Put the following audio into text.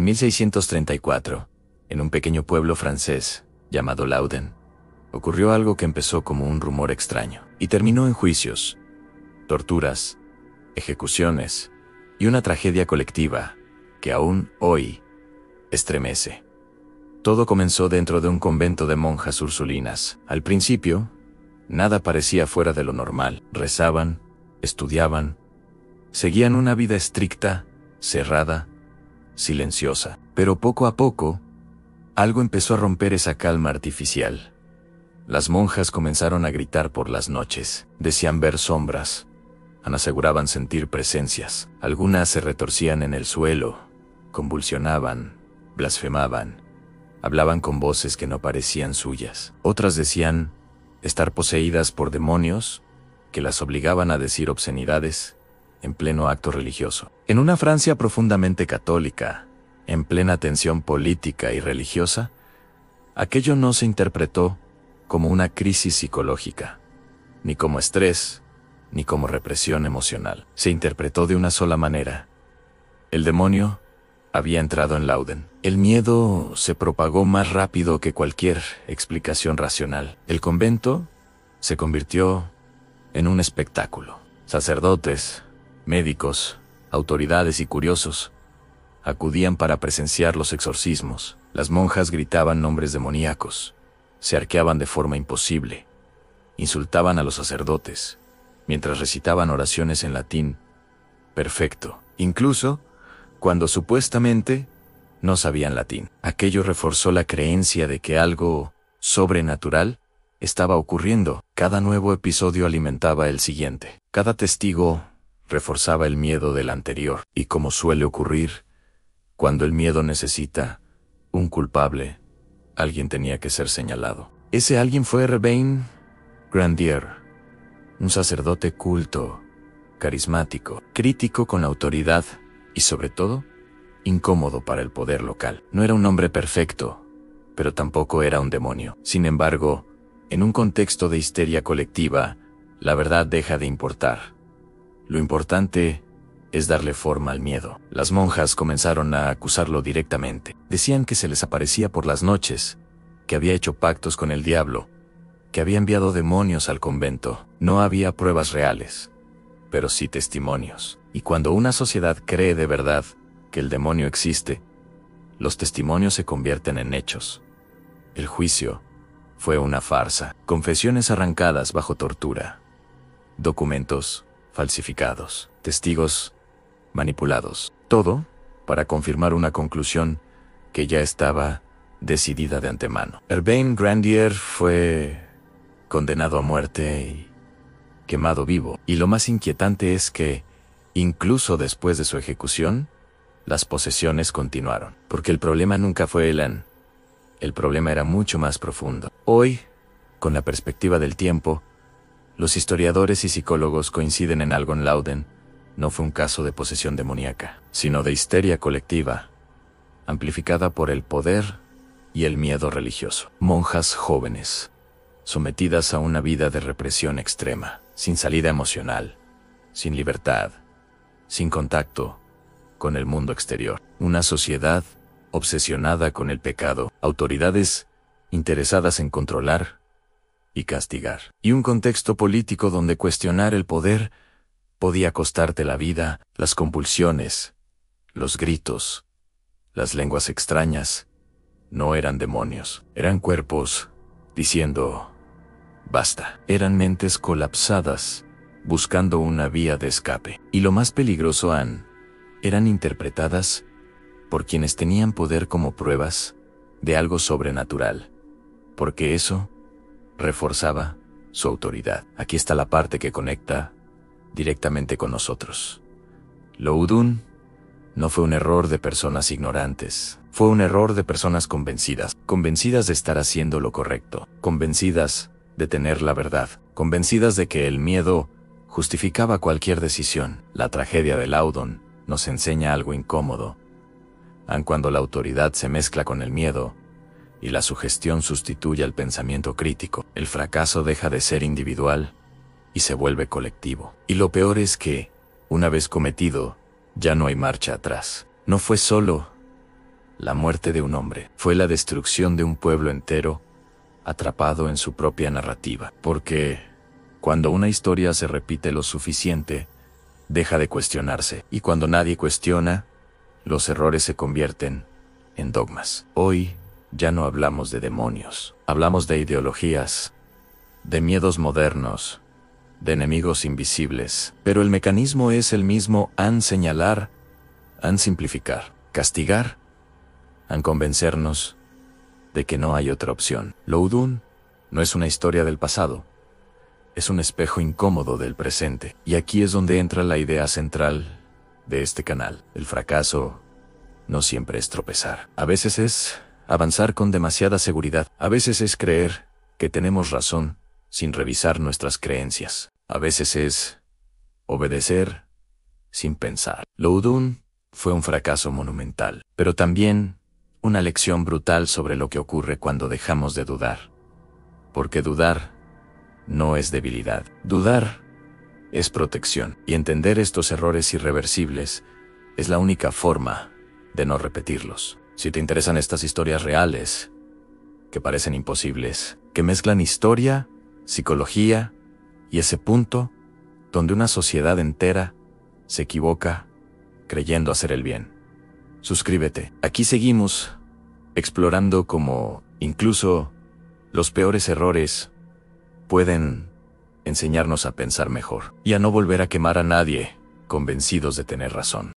1634, en un pequeño pueblo francés llamado Lauden, ocurrió algo que empezó como un rumor extraño y terminó en juicios, torturas, ejecuciones y una tragedia colectiva que aún hoy estremece. Todo comenzó dentro de un convento de monjas ursulinas. Al principio, nada parecía fuera de lo normal. Rezaban, estudiaban, seguían una vida estricta, cerrada, silenciosa. Pero poco a poco, algo empezó a romper esa calma artificial. Las monjas comenzaron a gritar por las noches. Decían ver sombras. Aseguraban sentir presencias. Algunas se retorcían en el suelo, convulsionaban, blasfemaban. Hablaban con voces que no parecían suyas. Otras decían estar poseídas por demonios que las obligaban a decir obscenidades en pleno acto religioso. En una Francia profundamente católica, en plena tensión política y religiosa, aquello no se interpretó como una crisis psicológica, ni como estrés, ni como represión emocional. Se interpretó de una sola manera. El demonio había entrado en Lauden. El miedo se propagó más rápido que cualquier explicación racional. El convento se convirtió en un espectáculo. Sacerdotes, médicos, autoridades y curiosos acudían para presenciar los exorcismos. Las monjas gritaban nombres demoníacos, se arqueaban de forma imposible, insultaban a los sacerdotes, mientras recitaban oraciones en latín perfecto, incluso cuando supuestamente no sabían latín. Aquello reforzó la creencia de que algo sobrenatural estaba ocurriendo. Cada nuevo episodio alimentaba el siguiente. Cada testigo reforzaba el miedo del anterior. Y como suele ocurrir, cuando el miedo necesita un culpable, alguien tenía que ser señalado. Ese alguien fue Urbain Grandier, un sacerdote culto, carismático, crítico con la autoridad y sobre todo, incómodo para el poder local. No era un hombre perfecto, pero tampoco era un demonio. Sin embargo, en un contexto de histeria colectiva, la verdad deja de importar. Lo importante es darle forma al miedo. Las monjas comenzaron a acusarlo directamente. Decían que se les aparecía por las noches, que había hecho pactos con el diablo, que había enviado demonios al convento. No había pruebas reales, pero sí testimonios. Y cuando una sociedad cree de verdad que el demonio existe, los testimonios se convierten en hechos. El juicio fue una farsa. Confesiones arrancadas bajo tortura, documentos falsificados, testigos manipulados. Todo para confirmar una conclusión que ya estaba decidida de antemano. Urbain Grandier fue condenado a muerte y quemado vivo. Y lo más inquietante es que, incluso después de su ejecución, las posesiones continuaron. Porque el problema nunca fue Helen. El problema era mucho más profundo. Hoy, con la perspectiva del tiempo, los historiadores y psicólogos coinciden en algo. En Lauden no fue un caso de posesión demoníaca, sino de histeria colectiva, amplificada por el poder y el miedo religioso. Monjas jóvenes, sometidas a una vida de represión extrema, sin salida emocional, sin libertad, sin contacto con el mundo exterior. Una sociedad obsesionada con el pecado, autoridades interesadas en controlar y castigar. Y un contexto político donde cuestionar el poder podía costarte la vida. Las convulsiones, los gritos, las lenguas extrañas, no eran demonios, eran cuerpos diciendo basta. Eran mentes colapsadas, buscando una vía de escape. Y lo más peligroso eran interpretadas por quienes tenían poder como pruebas de algo sobrenatural, porque eso reforzaba su autoridad. Aquí está la parte que conecta directamente con nosotros. Lauden no fue un error de personas ignorantes, fue un error de personas convencidas, convencidas de estar haciendo lo correcto, convencidas de tener la verdad, convencidas de que el miedo justificaba cualquier decisión. La tragedia de Lauden nos enseña algo incómodo. Aun cuando la autoridad se mezcla con el miedo y la sugestión sustituye al pensamiento crítico, el fracaso deja de ser individual y se vuelve colectivo. Y lo peor es que, una vez cometido, ya no hay marcha atrás. No fue solo La muerte de un hombre fue la destrucción de un pueblo entero, atrapado en su propia narrativa. Porque cuando una historia se repite lo suficiente, deja de cuestionarse. Y cuando nadie cuestiona, los errores se convierten en dogmas. Hoy ya no hablamos de demonios. Hablamos de ideologías, de miedos modernos, de enemigos invisibles. Pero el mecanismo es el mismo: señalar, simplificar, castigar, convencernos de que no hay otra opción. Loudoun no es una historia del pasado, es un espejo incómodo del presente. Y aquí es donde entra la idea central de este canal. El fracaso no siempre es tropezar. A veces es avanzar con demasiada seguridad. A veces es creer que tenemos razón sin revisar nuestras creencias. A veces es obedecer sin pensar. Loudoun fue un fracaso monumental, pero también una lección brutal sobre lo que ocurre cuando dejamos de dudar. Porque dudar no es debilidad. Dudar es protección. Y entender estos errores irreversibles es la única forma de no repetirlos. Si te interesan estas historias reales, que parecen imposibles, que mezclan historia, psicología y ese punto donde una sociedad entera se equivoca creyendo hacer el bien, suscríbete. Aquí seguimos explorando cómo incluso los peores errores pueden enseñarnos a pensar mejor y a no volver a quemar a nadie convencidos de tener razón.